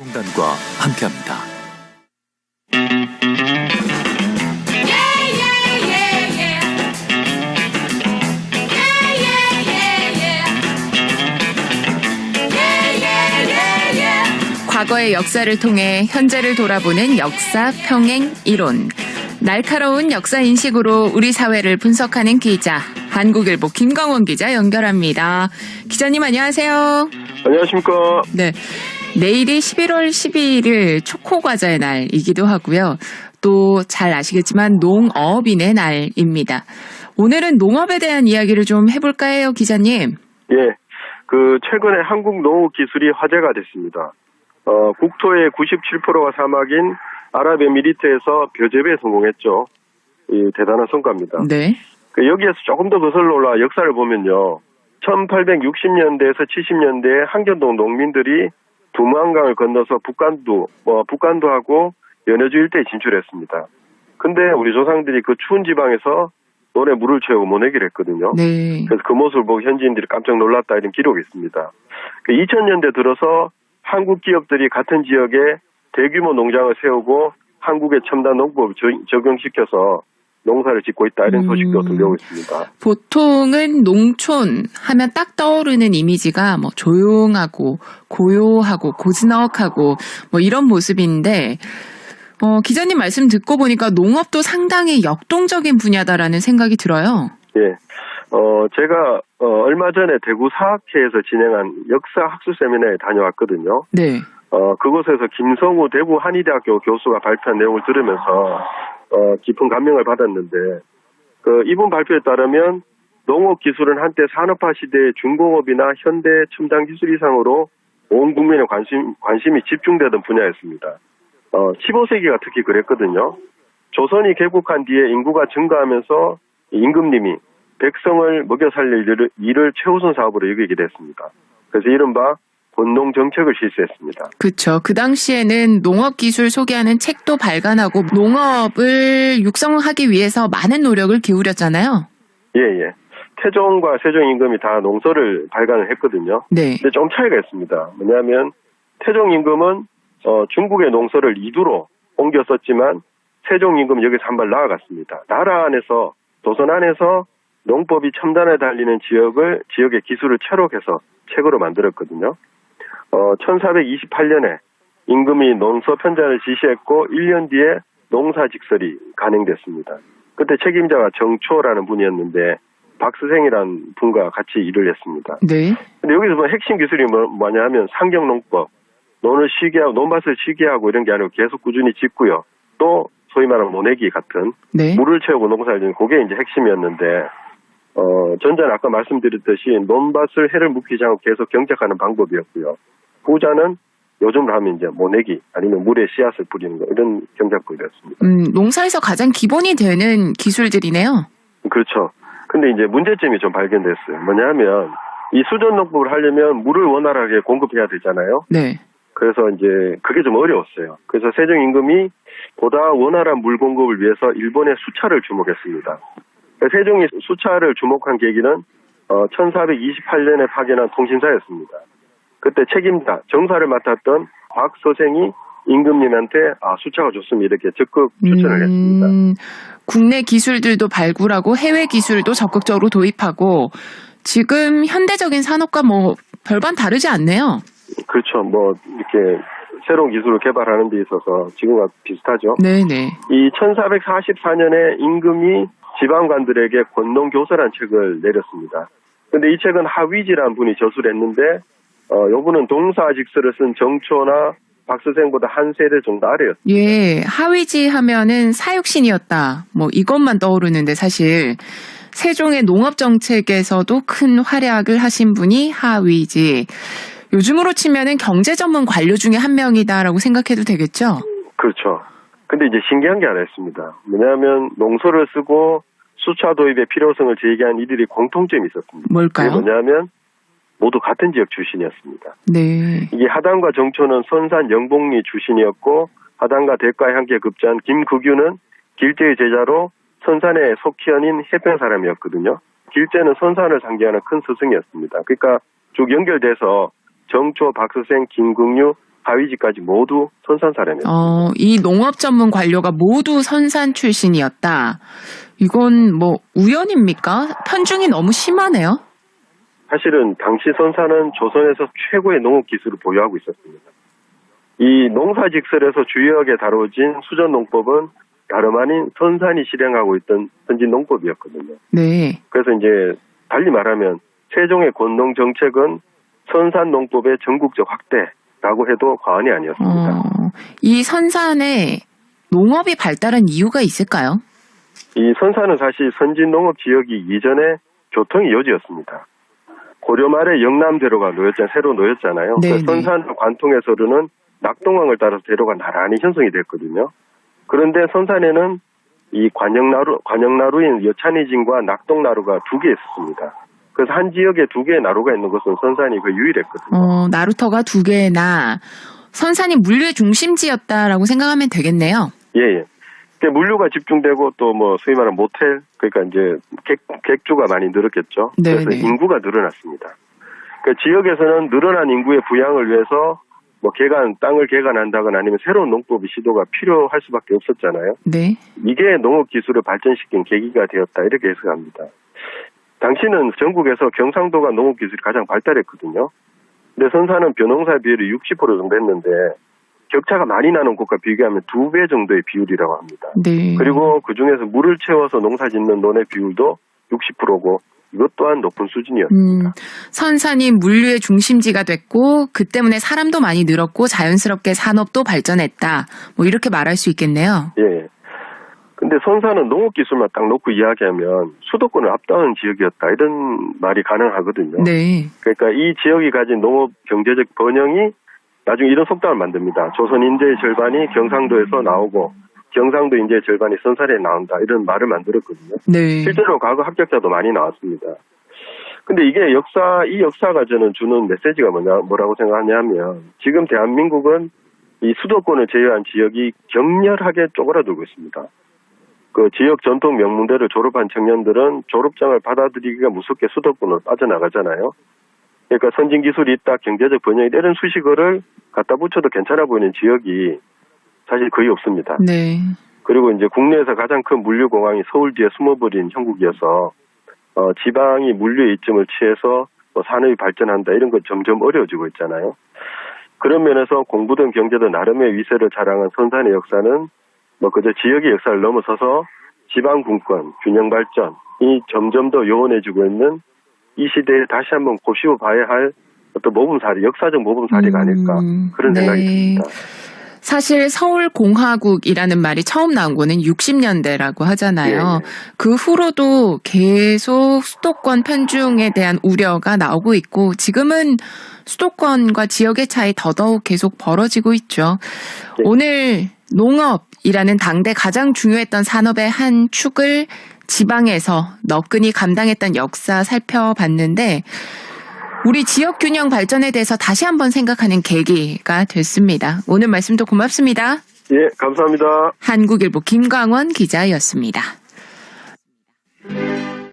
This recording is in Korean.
공단과 함께합니다. 과거의 역사를 통해 현재를 돌아보는 역사 평행 이론. 날카로운 역사 인식으로 우리 사회를 분석하는 기자, 한국일보 김광원 기자 연결합니다. 기자님 안녕하세요. 안녕하십니까. 네, 내일이 11월 12일 초코과자의 날이기도 하고요. 또 잘 아시겠지만 농업인의 날입니다. 오늘은 농업에 대한 이야기를 좀 해볼까 해요, 기자님. 예, 최근에 한국 농업 기술이 화제가 됐습니다. 국토의 97%가 사막인 아랍에미리트에서 벼재배에 성공했죠. 이 대단한 성과입니다. 네. 여기에서 조금 더 거슬러 올라 역사를 보면요. 1860년대에서 70년대에 한견동 농민들이 두만강을 건너서 북간도하고 연해주 일대에 진출했습니다. 근데 우리 조상들이 그 추운 지방에서 논에 물을 채우고 모내기를 했거든요. 네. 그래서 그 모습을 보고 현지인들이 깜짝 놀랐다 이런 기록이 있습니다. 2000년대 들어서 한국 기업들이 같은 지역에 대규모 농장을 세우고 한국의 첨단 농법을 적용시켜서 농사를 짓고 있다 이런 소식도 들려오고 있습니다. 보통은 농촌 하면 딱 떠오르는 이미지가 뭐 조용하고 고요하고 고즈넉하고 뭐 이런 모습인데 기자님 말씀 듣고 보니까 농업도 상당히 역동적인 분야다라는 생각이 들어요. 예. 제가 얼마 전에 대구 사학회에서 진행한 역사 학술 세미나에 다녀왔거든요. 네. 그곳에서 김성우 대구 한의대학교 교수가 발표한 내용을 들으면서 깊은 감명을 받았는데 이분 발표에 따르면 농업 기술은 한때 산업화 시대의 중공업이나 현대 첨단 기술 이상으로 온 국민의 관심이 집중되던 분야였습니다. 15세기가 특히 그랬거든요. 조선이 개국한 뒤에 인구가 증가하면서 임금님이 백성을 먹여 살릴 일을 최우선 사업으로 여기게 됐습니다. 그래서 이른바 권농 정책을 실시했습니다. 그렇죠. 그 당시에는 농업 기술 소개하는 책도 발간하고 농업을 육성하기 위해서 많은 노력을 기울였잖아요. 예. 태종과 세종 임금이 다 농서를 발간을 했거든요. 네. 근데 좀 차이가 있습니다. 뭐냐면 태종 임금은 중국의 농서를 이두로 옮겨 썼지만 세종 임금은 여기서 한 발 나아갔습니다. 나라 안에서 조선 안에서 농법이 첨단에 달리는 지역의 기술을 채록해서 책으로 만들었거든요. 1428년에 임금이 농서 편찬을 지시했고 1년 뒤에 농사 직설이 간행됐습니다. 그때 책임자가 정초라는 분이었는데 박스생이라는 분과 같이 일을 했습니다. 네. 근데 여기서 핵심 기술이 뭐냐 하면 상경농법, 논밭을 쉬게 하고 이런 게 아니고 계속 꾸준히 짓고요. 또 소위 말하는 모내기 같은 네. 물을 채우고 농사를 짓는 그게 이제 핵심이었는데 전자는 아까 말씀드렸듯이 논밭을 해를 묵히지 않고 계속 경작하는 방법이었고요. 후자는 요즘으로 하면 이제 모내기 아니면 물에 씨앗을 뿌리는 거 이런 경작법이었습니다. 농사에서 가장 기본이 되는 기술들이네요. 그렇죠. 근데 이제 문제점이 좀 발견됐어요. 뭐냐면 이 수전농법을 하려면 물을 원활하게 공급해야 되잖아요. 네. 그래서 이제 그게 좀 어려웠어요. 그래서 세종 임금이 보다 원활한 물 공급을 위해서 일본의 수차를 주목했습니다. 세종이 수차를 주목한 계기는 1428년에 파견한 통신사였습니다. 그때 책임자, 정사를 맡았던 박 서생이 임금님한테 수차가 좋습니다. 이렇게 적극 추천을 했습니다. 국내 기술들도 발굴하고 해외 기술도 적극적으로 도입하고 지금 현대적인 산업과 뭐 별반 다르지 않네요. 그렇죠. 이렇게 새로운 기술을 개발하는 데 있어서 지금과 비슷하죠. 네네. 이 1444년에 임금이 지방관들에게 권농교서라는 책을 내렸습니다. 근데 이 책은 하위지라는 분이 저술을 했는데 요분은 동사직서를 쓴 정초나 박스생보다 한 세대 정도 아래였습니다. 예, 하위지 하면은 사육신이었다. 뭐 이것만 떠오르는데 사실 세종의 농업 정책에서도 큰 활약을 하신 분이 하위지. 요즘으로 치면은 경제 전문 관료 중에 한 명이다라고 생각해도 되겠죠? 그렇죠. 근데 이제 신기한 게 하나 있습니다. 뭐냐면 농서를 쓰고 수차 도입의 필요성을 제기한 이들이 공통점이 있었습니다. 뭘까요? 그게 뭐냐면 모두 같은 지역 출신이었습니다. 네. 이게 하단과 정초는 선산 영봉리 출신이었고 하단과 대과에 함께 급제한 김국유는 길제의 제자로 선산의 속희연인 해평 사람이었거든요. 길제는 선산을 상징하는 큰 스승이었습니다. 그러니까 쭉 연결돼서 정초, 박스생, 김국유, 하위직까지 모두 선산 사람이었습니다. 이 농업 전문 관료가 모두 선산 출신이었다. 이건 뭐 우연입니까? 편중이 너무 심하네요. 사실은 당시 선산은 조선에서 최고의 농업 기술을 보유하고 있었습니다. 이 농사직설에서 주요하게 다뤄진 수전농법은 다름 아닌 선산이 실행하고 있던 선진 농법이었거든요. 네. 그래서 이제 달리 말하면 세종의 권농 정책은 선산 농법의 전국적 확대라고 해도 과언이 아니었습니다. 이 선산에 농업이 발달한 이유가 있을까요? 이 선산은 사실 선진 농업 지역이 이전에 교통이 요지였습니다. 고려 말에 영남대로가 새로 놓였잖아요. 네, 그 선산 관통에서는 낙동강을 따라서 대로가 나란히 형성이 됐거든요. 그런데 선산에는 이 관역나루인 여찬이진과 낙동나루가 두 개 있었습니다. 그래서 한 지역에 두 개의 나루가 있는 것은 선산이 거의 유일했거든요. 나루터가 두 개나 선산이 물류의 중심지였다라고 생각하면 되겠네요. 예. 물류가 집중되고 또 뭐 소위 말하는 모텔, 그러니까 이제 객주가 많이 늘었겠죠. 네, 그래서 인구가 늘어났습니다. 그러니까 지역에서는 늘어난 인구의 부양을 위해서 뭐 땅을 개간한다거나 아니면 새로운 농법의 시도가 필요할 수밖에 없었잖아요. 네. 이게 농업 기술을 발전시킨 계기가 되었다 이렇게 해석합니다. 당시는 전국에서 경상도가 농업 기술이 가장 발달했거든요. 근데 선산은 벼농사 비율이 60% 정도 했는데 격차가 많이 나는 곳과 비교하면 2배 정도의 비율이라고 합니다. 네. 그리고 그중에서 물을 채워서 농사 짓는 논의 비율도 60%고 이것 또한 높은 수준이었습니다. 선산이 물류의 중심지가 됐고 그 때문에 사람도 많이 늘었고 자연스럽게 산업도 발전했다. 뭐 이렇게 말할 수 있겠네요. 예. 근데 선산은 농업 기술만 딱 놓고 이야기하면 수도권을 앞다운 지역이었다 이런 말이 가능하거든요. 네. 그러니까 이 지역이 가진 농업 경제적 번영이 나중에 이런 속담을 만듭니다. 조선 인재의 절반이 경상도에서 나오고 경상도 인재의 절반이 선산에 나온다 이런 말을 만들었거든요. 네. 실제로 과거 합격자도 많이 나왔습니다. 근데 이게 이 역사가 저는 주는 메시지가 뭐라고 생각하냐면 지금 대한민국은 이 수도권을 제외한 지역이 격렬하게 쪼그라들고 있습니다. 그 지역 전통 명문대를 졸업한 청년들은 졸업장을 받아들이기가 무섭게 수도권으로 빠져나가잖아요. 그러니까 선진 기술이 있다, 경제적 번영이 이런 수식어를 갖다 붙여도 괜찮아 보이는 지역이 사실 거의 없습니다. 네. 그리고 이제 국내에서 가장 큰 물류 공항이 서울 뒤에 숨어버린 형국이어서 지방이 물류의 이점을 취해서 산업이 발전한다 이런 건 점점 어려워지고 있잖아요. 그런 면에서 공부든 경제든 나름의 위세를 자랑한 선산의 역사는 그저 지역의 역사를 넘어서서 지방 분권, 균형 발전이 점점 더 요원해지고 있는 이 시대에 다시 한번 고시워 봐야 할 어떤 모범사례, 역사적 모범사례가 아닐까 그런 생각이 듭니다. 사실 서울공화국이라는 말이 처음 나온 거는 60년대라고 하잖아요. 예. 그 후로도 계속 수도권 편중에 대한 우려가 나오고 있고 지금은 수도권과 지역의 차이 더더욱 계속 벌어지고 있죠. 예. 오늘 농업이라는 당대 가장 중요했던 산업의 한 축을 지방에서 너끈히 감당했던 역사 살펴봤는데 우리 지역 균형 발전에 대해서 다시 한번 생각하는 계기가 됐습니다. 오늘 말씀도 고맙습니다. 예, 감사합니다. 한국일보 김광원 기자였습니다.